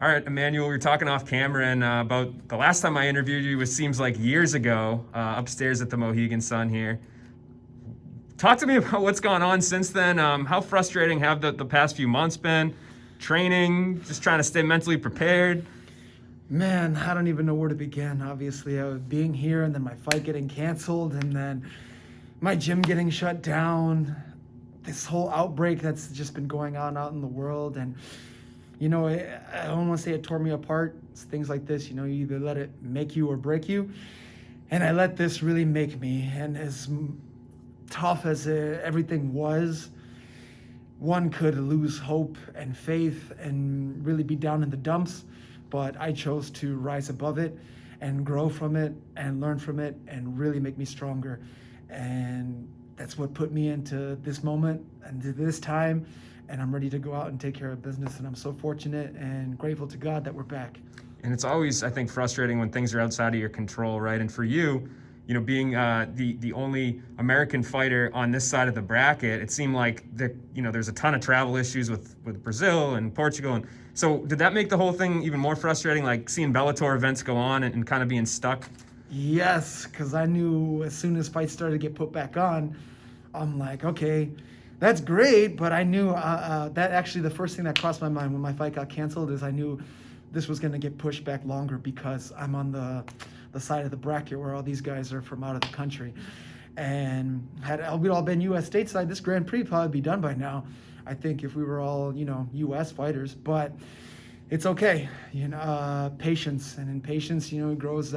All right, Emmanuel, we were talking off camera and about the last time I interviewed you, which seems like years ago, upstairs at the Mohegan Sun here. Talk to me about what's gone on since then. How frustrating have the past few months been? Training, just trying to stay mentally prepared. Man, I don't even know where to begin. Obviously, I was being here and then my fight getting canceled and then my gym getting shut down. This whole outbreak that's just been going on out in the world. And, you know, I don't want to say it tore me apart. It's things like this, you know, you either let it make you or break you. And I let this really make me. And as tough as everything was, one could lose hope and faith and really be down in the dumps. But I chose to rise above it and grow from it and learn from it and really make me stronger. And that's what put me into this moment and to this time. And I'm ready to go out and take care of business. And I'm so fortunate and grateful to God that we're back. And it's always, I think, frustrating when things are outside of your control, right? And for you, you know, being the only American fighter on this side of the bracket, it seemed like there's a ton of travel issues with Brazil and Portugal. And so did that make the whole thing even more frustrating, like seeing Bellator events go on and kind of being stuck? Yes, because I knew as soon as fights started to get put back on, I'm like, okay, that's great. But I knew that actually the first thing that crossed my mind when my fight got canceled is I knew this was going to get pushed back longer because I'm on the side of the bracket where all these guys are from out of the country. And had we all been U.S. stateside, this Grand Prix probably be done by now. I think if we were all, you know, U.S. fighters, but it's okay. You know, patience, and in patience, you know, grows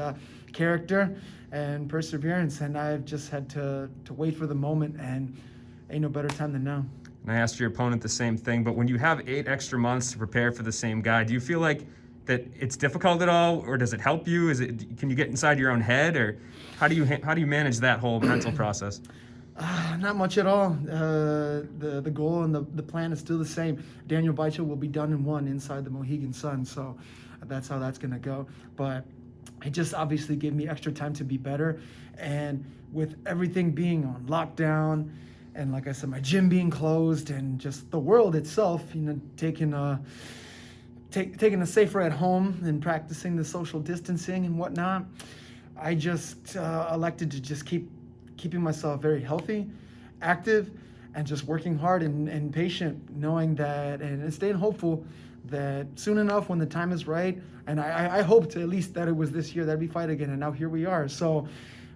character and perseverance. And I've just had to wait for the moment, and ain't no better time than now. And I asked your opponent the same thing, but when you have 8 extra months to prepare for the same guy, do you feel like that it's difficult at all, or does it help you? Can you get inside your own head, or how do you manage that whole mental process? Not much at all. The goal and the plan is still the same. Daniel Weichel will be done in 1 inside the Mohegan Sun, so that's how that's gonna go. But it just obviously gave me extra time to be better, and with everything being on lockdown, and like I said, my gym being closed, and just the world itself, you know, taking a safer at home and practicing the social distancing and whatnot, I just elected to just keeping myself very healthy, active, and just working hard and patient, knowing that and staying hopeful that soon enough when the time is right, and I hoped at least that it was this year that we fight again, and now here we are. So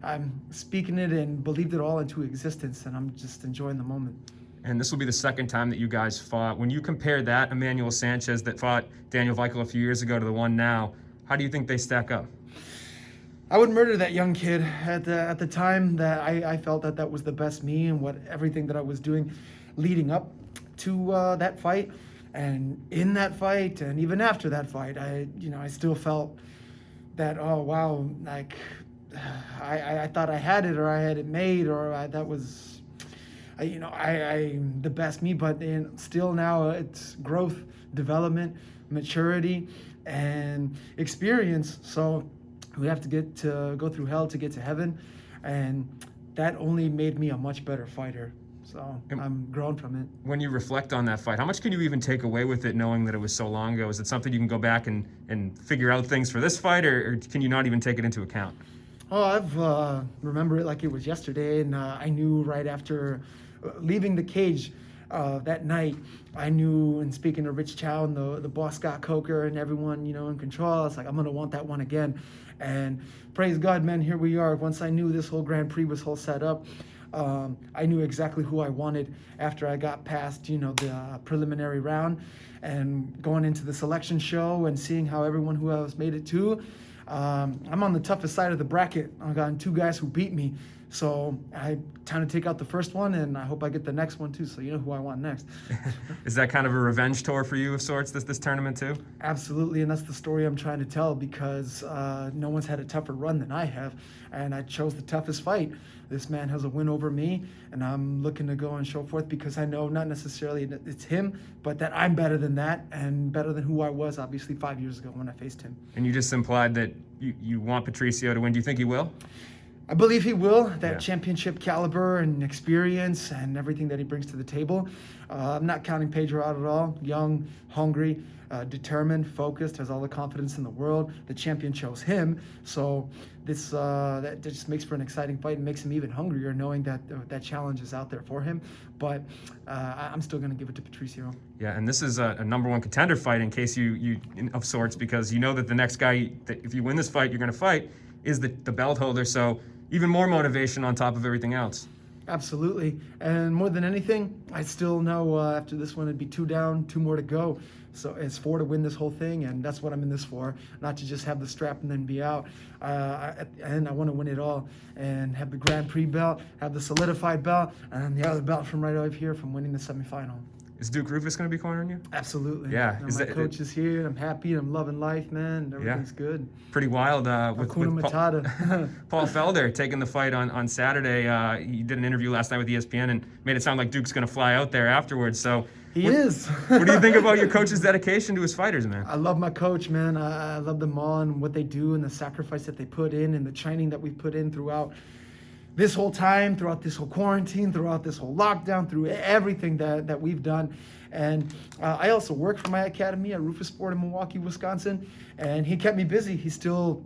I'm speaking it and believed it all into existence, and I'm just enjoying the moment. And this will be the second time that you guys fought. When you compare that Emmanuel Sanchez that fought Daniel Weichel a few years ago to the one now, how do you think they stack up? I would murder that young kid at the time that I felt that was the best me and everything that I was doing leading up to that fight. And in that fight, and even after that fight, I still felt that, oh wow, like I thought I had it, or I had it made, or that was, the best me. But still now it's growth, development, maturity, and experience. So we have to go through hell to get to heaven, and that only made me a much better fighter. So I'm grown from it. When you reflect on that fight, how much can you even take away with it, knowing that it was so long ago? Is it something you can go back and figure out things for this fight, or can you not even take it into account? Oh, I've remember it like it was yesterday, and I knew right after leaving the cage that night, I knew, and speaking to Rich Chow and the boss Scott Coker and everyone, you know, in control, I was like, I'm gonna want that one again. And praise God, man, here we are. Once I knew this whole Grand Prix was all set up, I knew exactly who I wanted after I got past, you know, the preliminary round, and going into the selection show and seeing how everyone who else made it to. I'm on the toughest side of the bracket. I've gotten 2 guys who beat me. So I time to take out the first one, and I hope I get the next one too, so you know who I want next. Is that kind of a revenge tour for you of sorts, this tournament too? Absolutely, and that's the story I'm trying to tell, because no one's had a tougher run than I have, and I chose the toughest fight. This man has a win over me, and I'm looking to go and show forth, because I know not necessarily that it's him, but that I'm better than that, and better than who I was, obviously, 5 years ago when I faced him. And you just implied that you want Patricio to win. Do you think he will? I believe he will. That Yeah. championship caliber and experience and everything that he brings to the table. I'm not counting Pedro out at all. Young, hungry, determined, focused, has all the confidence in the world. The champion chose him, so this that just makes for an exciting fight and makes him even hungrier, knowing that that challenge is out there for him. But I'm still going to give it to Patricio. Yeah, and this is a number one contender fight in case you of sorts, because you know that the next guy, that if you win this fight, you're going to fight, is the belt holder. So even more motivation on top of everything else. Absolutely. And more than anything, I still know after this one it'd be 2 down, 2 more to go. So it's 4 to win this whole thing, and that's what I'm in this for. Not to just have the strap and then be out. And I want to win it all and have the Grand Prix belt, have the solidified belt, and the other belt from right over here from winning the semifinal. Is Duke Rufus going to be cornering you? Absolutely. Yeah. You know, my coach is here. I'm happy. I'm loving life, man. Everything's good. Pretty wild with Hakuna Matata. Paul Felder taking the fight on Saturday. He did an interview last night with ESPN and made it sound like Duke's going to fly out there afterwards. So He is. What do you think about your coach's dedication to his fighters, man? I love my coach, man. I love them all and what they do and the sacrifice that they put in and the training that we put in throughout this whole time, throughout this whole quarantine, throughout this whole lockdown, through everything that we've done. And I also work for my academy at Rufus Sport in Milwaukee, Wisconsin, and he kept me busy. He still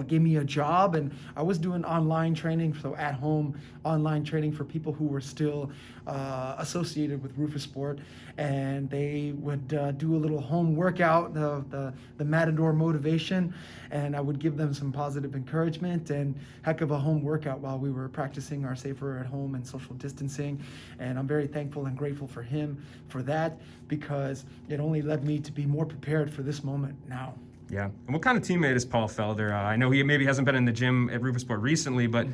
gave me a job, and I was doing online training, so at home online training for people who were still associated with Rufus Sport, and they would do a little home workout, the Matador motivation, and I would give them some positive encouragement and heck of a home workout while we were practicing our safer at home and social distancing. And I'm very thankful and grateful for him for that, because it only led me to be more prepared for this moment now. Yeah. And what kind of teammate is Paul Felder? I know he maybe hasn't been in the gym at Rufus Sport recently, but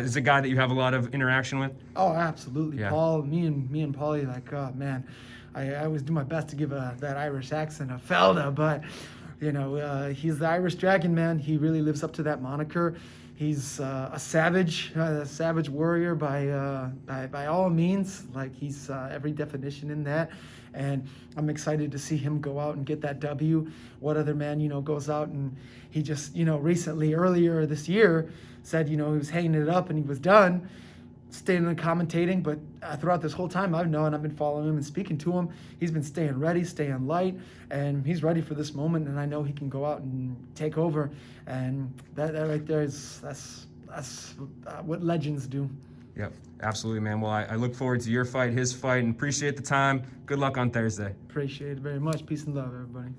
is it a guy that you have a lot of interaction with? Oh, absolutely. Yeah. Paul, me and Paulie, like, oh, man, I always do my best to give that Irish accent a Felder, but, you know, he's the Irish Dragon, man. He really lives up to that moniker. He's a savage warrior by all means. Like, he's every definition in that. And I'm excited to see him go out and get that W. What other man, you know, goes out and he just, you know, recently, earlier this year, said, you know, he was hanging it up and he was done, staying and commentating. But throughout this whole time, I've been following him and speaking to him. He's been staying ready, staying light, and he's ready for this moment. And I know he can go out and take over. And that right there that's what legends do. Yep, absolutely, man. Well, I look forward to your fight, his fight, and appreciate the time. Good luck on Thursday. Appreciate it very much. Peace and love, everybody.